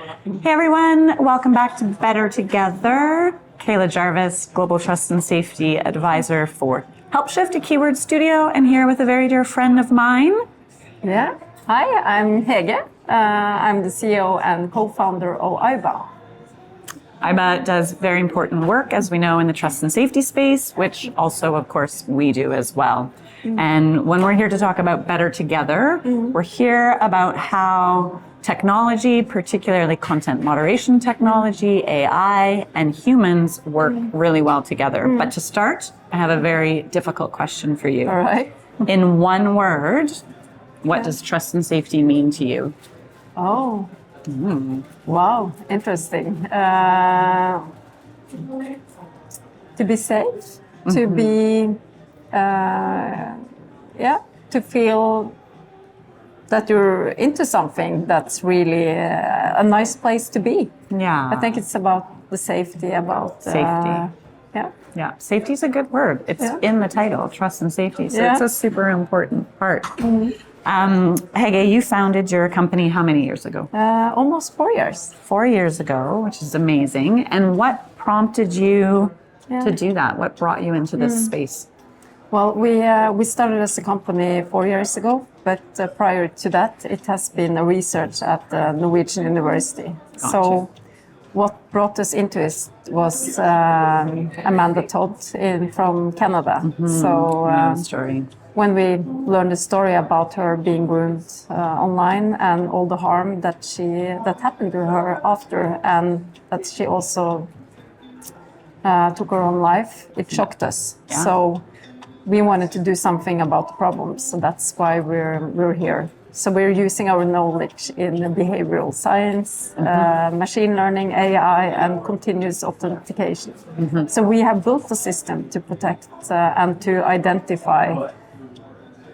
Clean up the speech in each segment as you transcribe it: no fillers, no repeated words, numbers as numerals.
Hey everyone, welcome back to Better Together. Kaila Jarvis, Global Trust and Safety Advisor for Helpshift, a keyword studio, and here with a very dear friend of mine. Yeah. Hi, I'm Hege. I'm the CEO and co-founder of Aiba. Aiba does very important work, as we know, in the trust and safety space, which also, of course, we do as well. And when we're here to talk about Better Together, we're here about how technology, particularly content moderation technology, AI, and humans work really well together. But to start, I have a very difficult question for you. All right. In one word, what does trust and safety mean to you? Oh. Wow, interesting. To be safe, to be, to feel that you're into something that's really a nice place to be. Yeah. I think it's about the safety, Safety. Yeah, safety is a good word. It's in the title, trust and safety. So it's a super important part. Hege, you founded your company how many years ago? Almost 4 years. 4 years ago, which is amazing. And what prompted you to do that? What brought you into this space? Well, we started as a company 4 years ago, but prior to that, it has been a research at the Norwegian University. Gotcha. So what brought us into it was Amanda Todd from Canada. So Story. when we learned the story about her being groomed online and all the harm that happened to her after, and that she also took her own life, it shocked us. Yeah. So we wanted to do something about the problems. So that's why we're here. So we're using our knowledge in behavioral science, machine learning, AI, and continuous authentication. So we have built a system to protect and to identify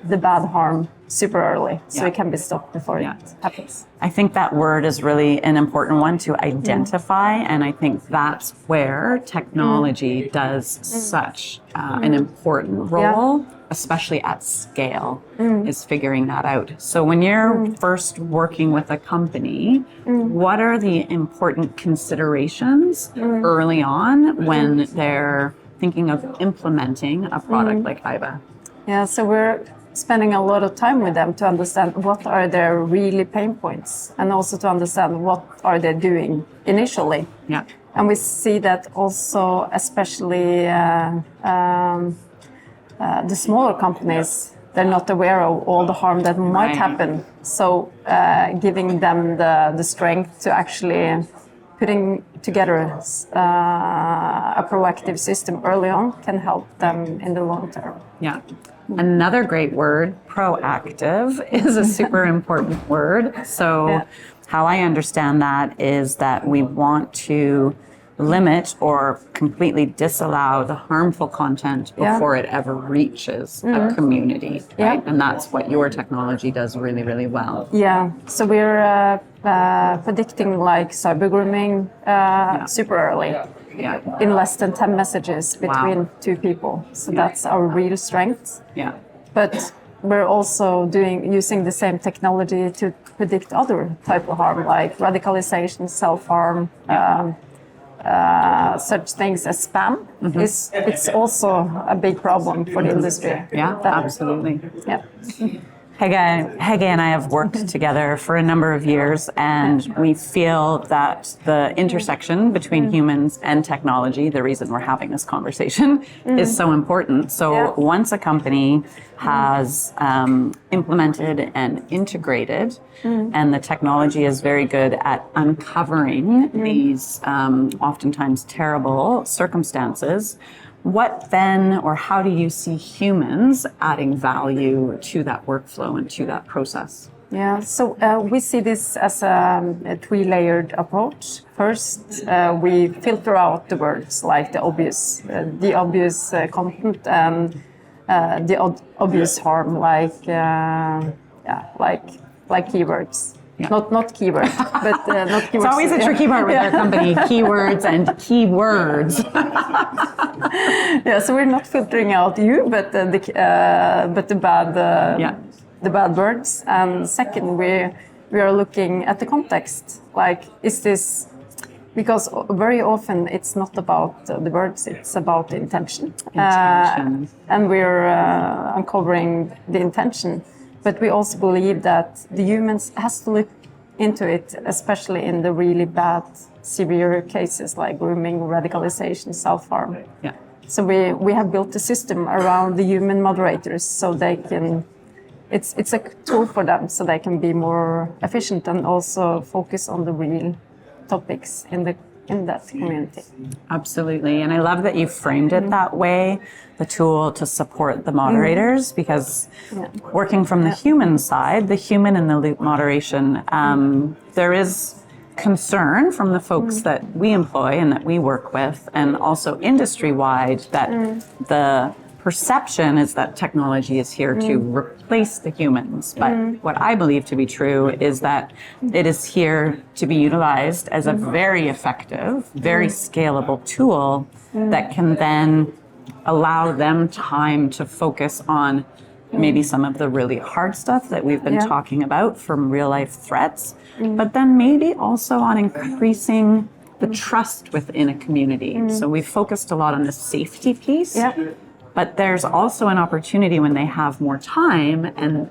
the bad harm super early, so it can be stopped before it happens. I think that word is really an important one to identify, and I think that's where technology does such an important role, especially at scale, is figuring that out. So when you're first working with a company, what are the important considerations early on when they're thinking of implementing a product like Aiba? Yeah, so we're spending a lot of time with them to understand what are their really pain points, and also to understand what are they doing initially. Yeah. And we see that also, especially the smaller companies, they're not aware of all the harm that might happen. So giving them the strength to actually putting together a proactive system early on can help them in the long term. Yeah. Another great word, proactive, is a super important word. So how I understand that is that we want to limit or completely disallow the harmful content before it ever reaches a community, right? And that's what your technology does really, really well. Yeah, so we're predicting like cyber grooming super early. Yeah. In less than 10 messages between two people. So that's our real strength. Yeah. But we're also using the same technology to predict other type of harm, like radicalization, self-harm, such things as spam. It's also a big problem for the industry. Yeah, absolutely. Yeah. Hege and I have worked together for a number of years, and we feel that the intersection between humans and technology, the reason we're having this conversation, is so important. So once a company has implemented and integrated, and the technology is very good at uncovering these oftentimes terrible circumstances, what then, or how do you see humans adding value to that workflow and to that process? Yeah, so we see this as a three-layered approach. First, we filter out the words like the obvious content and the obvious harm, like keywords. Yeah. Not keywords, but not keywords. It's always a tricky part with our company, keywords and keywords. Yeah, so we're not filtering out you, but the bad words. And second, we're we are looking at the context. Like, is this, because very often it's not about the words, it's about the intention. And we're uncovering the intention. But we also believe that the humans has to look into it, especially in the really bad, severe cases like grooming, radicalization, self-harm. Yeah. So we have built a system around the human moderators so they can, it's a tool for them so they can be more efficient and also focus on the real topics in that community. Absolutely. And I love that you framed it that way, the tool to support the moderators, because working from the human side, the human in the loop moderation, there is concern from the folks that we employ and that we work with, and also industry-wide, that the perception is that technology is here to replace the humans. But what I believe to be true is that it is here to be utilized as a very effective, very scalable tool that can then allow them time to focus on maybe some of the really hard stuff that we've been talking about from real life threats, but then maybe also on increasing the trust within a community. So we've focused a lot on the safety piece. But there's also an opportunity when they have more time and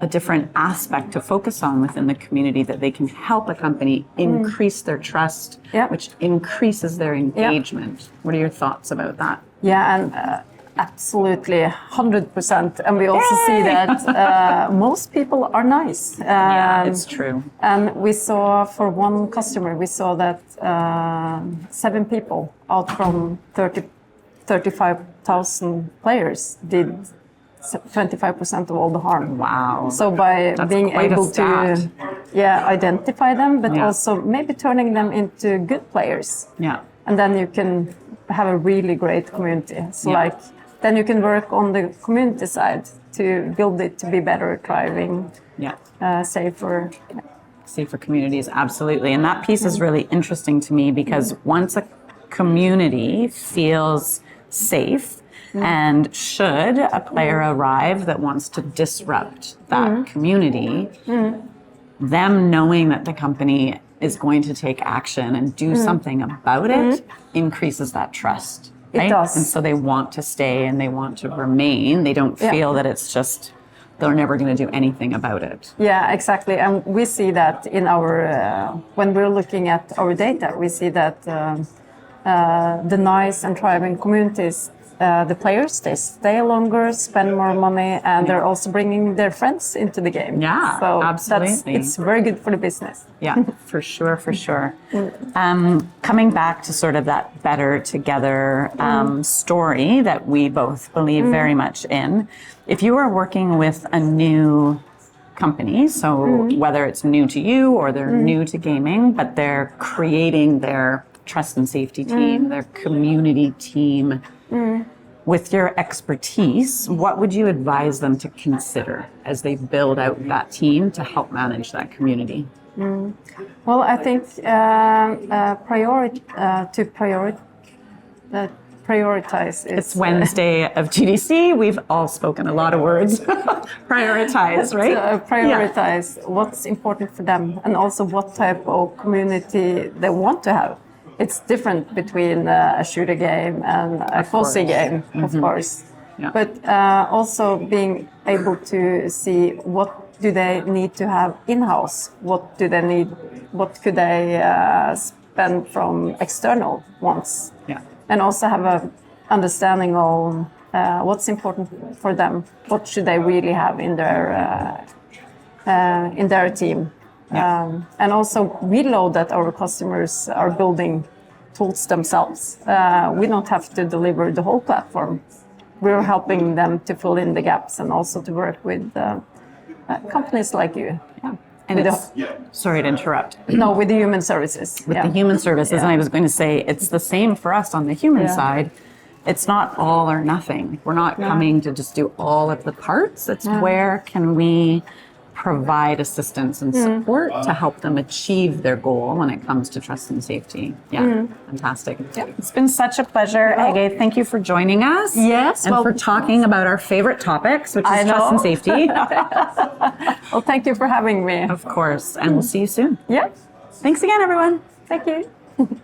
a different aspect to focus on within the community, that they can help a company increase their trust, which increases their engagement. What are your thoughts about that? Yeah, and absolutely, 100%. And we also see that most people are nice. Yeah, it's true. And we saw for one customer, we saw that 7 people out from 35,000 players did 25% of all the harm. Wow. So by being able to identify them, but also maybe turning them into good players. Yeah. And then you can have a really great community. So like, then you can work on the community side to build it to be better, thriving, safer. Safer communities, absolutely. And that piece is really interesting to me, because once a community feels safe, and should a player arrive that wants to disrupt that community, them knowing that the company is going to take action and do something about it increases that trust. Right? It does. And so they want to stay and they want to remain. They don't feel that it's just, they're never going to do anything about it. Yeah, exactly. And we see that in our, when we're looking at our data, we see that the nice and thriving communities, the players, they stay longer, spend more money, and they're also bringing their friends into the game. Yeah, so absolutely. It's very good for the business. Yeah, for sure, for sure. Coming back to sort of that better together story that we both believe very much in, if you are working with a new company, so whether it's new to you or they're new to gaming, but they're creating their trust and safety team, their community team, with your expertise, what would you advise them to consider as they build out that team to help manage that community? Well, I think prioritize is... It's Wednesday of GDC. We've all spoken a lot of words. Prioritize, right? Prioritize what's important for them, and also what type of community they want to have. It's different between a shooter game and a cozy game, of course. Yeah. But also being able to see what do they need to have in-house, what do they need, what could they spend from external ones. Yeah. And also have a understanding of what's important for them, what should they really have in their team. Yeah. And also, we know that our customers are building tools themselves. We don't have to deliver the whole platform. We're helping them to fill in the gaps and also to work with companies like you. Yeah. And sorry to interrupt. No, with the human services. With the human services, and I was going to say, it's the same for us on the human side. It's not all or nothing. We're not coming to just do all of the parts. It's where can we provide assistance and support to help them achieve their goal when it comes to trust and safety. Yeah, fantastic. It's been such a pleasure, Hege. Thank you for joining us. Yes, and for talking about our favorite topics, which is trust and safety. Well, thank you for having me. Of course, and we'll see you soon. Yeah. Thanks again, everyone. Thank you.